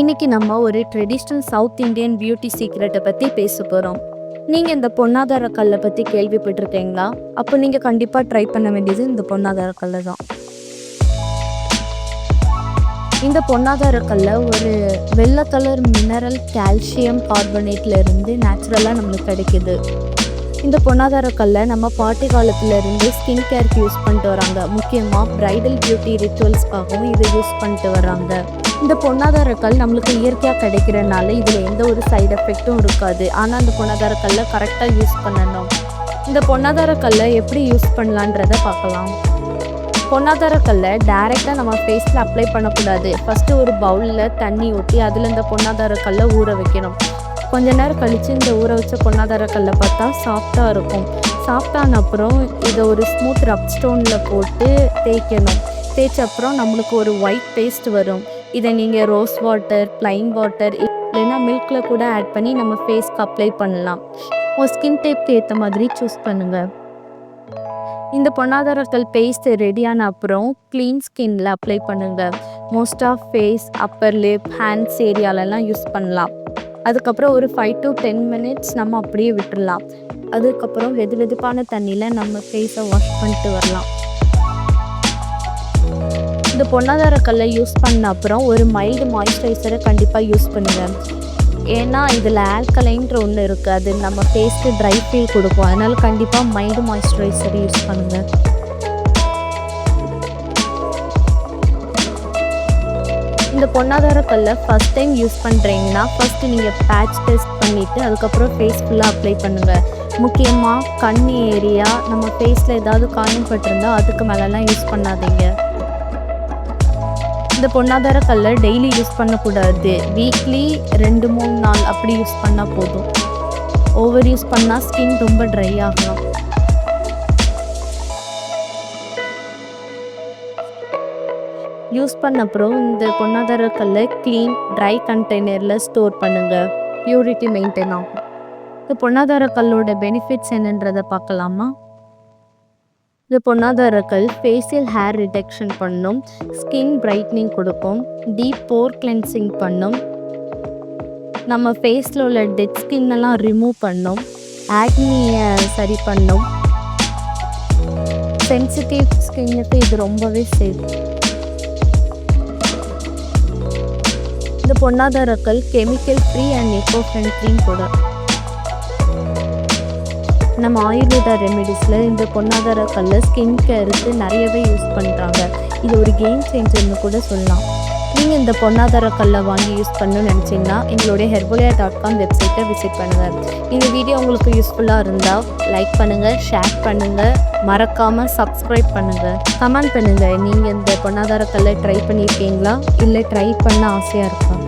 இன்னைக்கு நம்ம ஒரு ட்ரெடிஷ்னல் சவுத் இந்தியன் பியூட்டி சீக்ரெட்டை பற்றி பேச போகிறோம். நீங்கள் இந்த பொன்னாதார கல்லை பற்றி கேள்விப்பட்டிருக்கீங்களா? அப்போ நீங்கள் கண்டிப்பாக ட்ரை பண்ண வேண்டியது இந்த பொன்னாதார கல்லை தான். இந்த பொன்னாதார கல்லை ஒரு வெள்ளை கலர் மினரல் கால்சியம் கார்பனேட்ல இருந்து நேச்சுரலாக நம்மளுக்கு கிடைக்குது. இந்த பொன்னாதார கல்லை நம்ம பாட்டி காலத்துலேருந்து ஸ்கின் கேருக்கு யூஸ் பண்ணிட்டு வராங்க. முக்கியமாக ப்ரைடல் பியூட்டி ரிச்சுவல்ஸ்க்காகவும் இதை யூஸ் பண்ணிட்டு வராங்க. இந்த பொன்னாதார கல் நம்மளுக்கு இயற்கையாக கிடைக்கிறனால இதில் எந்த ஒரு சைடு எஃபெக்டும் இருக்காது. ஆனால் அந்த பொன்னாதார கல்லை கரெக்டாக யூஸ் பண்ணணும். இந்த பொன்னாதார கல்லை எப்படி யூஸ் பண்ணலான்றதை பார்க்கலாம். பொன்னாதார கல்லை டைரெக்டாக நம்ம ஃபேஸில் அப்ளை பண்ணக்கூடாது. ஃபஸ்ட்டு ஒரு பவுலில் தண்ணி ஊற்றி அதில் இந்த பொன்னாதார கல்லை ஊற வைக்கணும். கொஞ்ச நேரம் கழித்து இந்த ஊற வச்ச பொன்னாதார கல்லை பார்த்தா சாஃப்டாக இருக்கும். சாஃப்டான அப்புறம் இதை ஒரு ஸ்மூத் ரப் ஸ்டோனில் போட்டு தேய்க்கணும். தேய்ச்ச அப்புறம் நம்மளுக்கு ஒரு ஒயிட் பேஸ்ட் வரும். இதை நீங்கள் ரோஸ் வாட்டர், ப்ளைன் வாட்டர் இல்லைன்னா மில்கில் கூட ஆட் பண்ணி நம்ம ஃபேஸ்க்கு அப்ளை பண்ணலாம். உங்கள் ஸ்கின் டைப்க்கு ஏற்ற மாதிரி சூஸ் பண்ணுங்கள். இந்த பொன்னாதார கல் பேஸ்ட் ரெடியான அப்புறம் க்ளீன் ஸ்கின்ல அப்ளை பண்ணுங்கள். Most of face, upper lip, hands ஏரியாலெல்லாம் யூஸ் பண்ணலாம். அதுக்கப்புறம் ஒரு 5 to 10 minutes நம்ம அப்படியே விட்டுடலாம். அதுக்கப்புறம் வெதுவெதுப்பான தண்ணியில் நம்ம ஃபேஸை வாஷ் பண்ணிட்டு வரலாம். இந்த பொன்னாதார கல்லை யூஸ் பண்ண அப்புறம் ஒரு மைல்டு மாய்ஸ்சரைசரை கண்டிப்பாக யூஸ் பண்ணுங்கள். ஏன்னா இதில் ஆல்கலைன்ற ஒன்று இருக்குது. அது நம்ம ஃபேஸ்க்கு ட்ரை ஃபீல் கொடுக்கும். அதனால் கண்டிப்பாக மைல்டு மாய்ஸ்சரைசர் யூஸ் பண்ணுங்கள். இந்த பொன்னாதார கல்லை ஃபஸ்ட் டைம் யூஸ் பண்ணுறீங்கன்னா ஃபஸ்ட்டு நீங்கள் பேட்ச் டெஸ்ட் பண்ணிவிட்டு அதுக்கப்புறம் ஃபேஸ் ஃபுல்லாக அப்ளை பண்ணுங்கள். முக்கியமாக கண் ஏரியா, நம்ம ஃபேஸில் ஏதாவது காயம் பட்டிருந்தால் அதுக்கு மேலெலாம் யூஸ் பண்ணாதீங்க. இந்த பொன்னாதார கல்லை டெய்லி யூஸ் பண்ணக்கூடாது. வீக்லி 2-3 நாள் அப்படி யூஸ் பண்ணால் போதும். ஓவர் யூஸ் பண்ணால் ஸ்கின் ரொம்ப ட்ரை ஆகலாம். யூஸ் பண்ண அப்புறம் இந்த பொன்னாதார கல்லை க்ளீன் ட்ரை கண்டெய்னரில் ஸ்டோர் பண்ணுங்கள். பியூரிட்டி மெயின்டைன் ஆகும். இந்த பொன்னாதார கல்லோட பெனிஃபிட்ஸ் என்னன்றதை பார்க்கலாமா? இந்த பொன்னாதார கல் ஃபேஷியல் ஹேர் ரிடக்ஷன் பண்ணும், ஸ்கின் பிரைட்னிங் கொடுக்கும், டீப் போர் கிளென்சிங் பண்ணும், நம்ம ஃபேஸில் உள்ள டெட் ஸ்கின்னெல்லாம் ரிமூவ் பண்ணும், ஆக்னியை சரி பண்ணும், சென்சிட்டிவ் ஸ்கின்னுக்கு இது ரொம்பவே சேஃப். இந்த பொன்னாதார கல் கெமிக்கல் ஃப்ரீ அண்ட் எக்கோ ஃப்ரெண்ட்லியும் கூட. நம்ம ஆயுர்வேதா ரெமெடிஸில் இந்த பொன்னாதார கல்லை ஸ்கின் கேருக்கு நிறையவே யூஸ் பண்ணுறாங்க. இது ஒரு கேம் சேஞ்சர்னு கூட சொல்லலாம். நீங்கள் இந்த பொன்னாதார கல்லை வாங்கி யூஸ் பண்ணணும்னு நினச்சிங்கன்னா எங்களுடைய herbolaria.com வெப்சைட்டை விசிட் பண்ணுங்கள். இந்த வீடியோ உங்களுக்கு யூஸ்ஃபுல்லாக இருந்தால் லைக் பண்ணுங்கள், ஷேர் பண்ணுங்கள், மறக்காமல் சப்ஸ்கிரைப் பண்ணுங்கள், கமெண்ட் பண்ணுங்கள். நீங்கள் இந்த பொன்னாதார கல்லை ட்ரை பண்ணியிருக்கீங்களா இல்லை ட்ரை பண்ண ஆசையாக இருக்கா?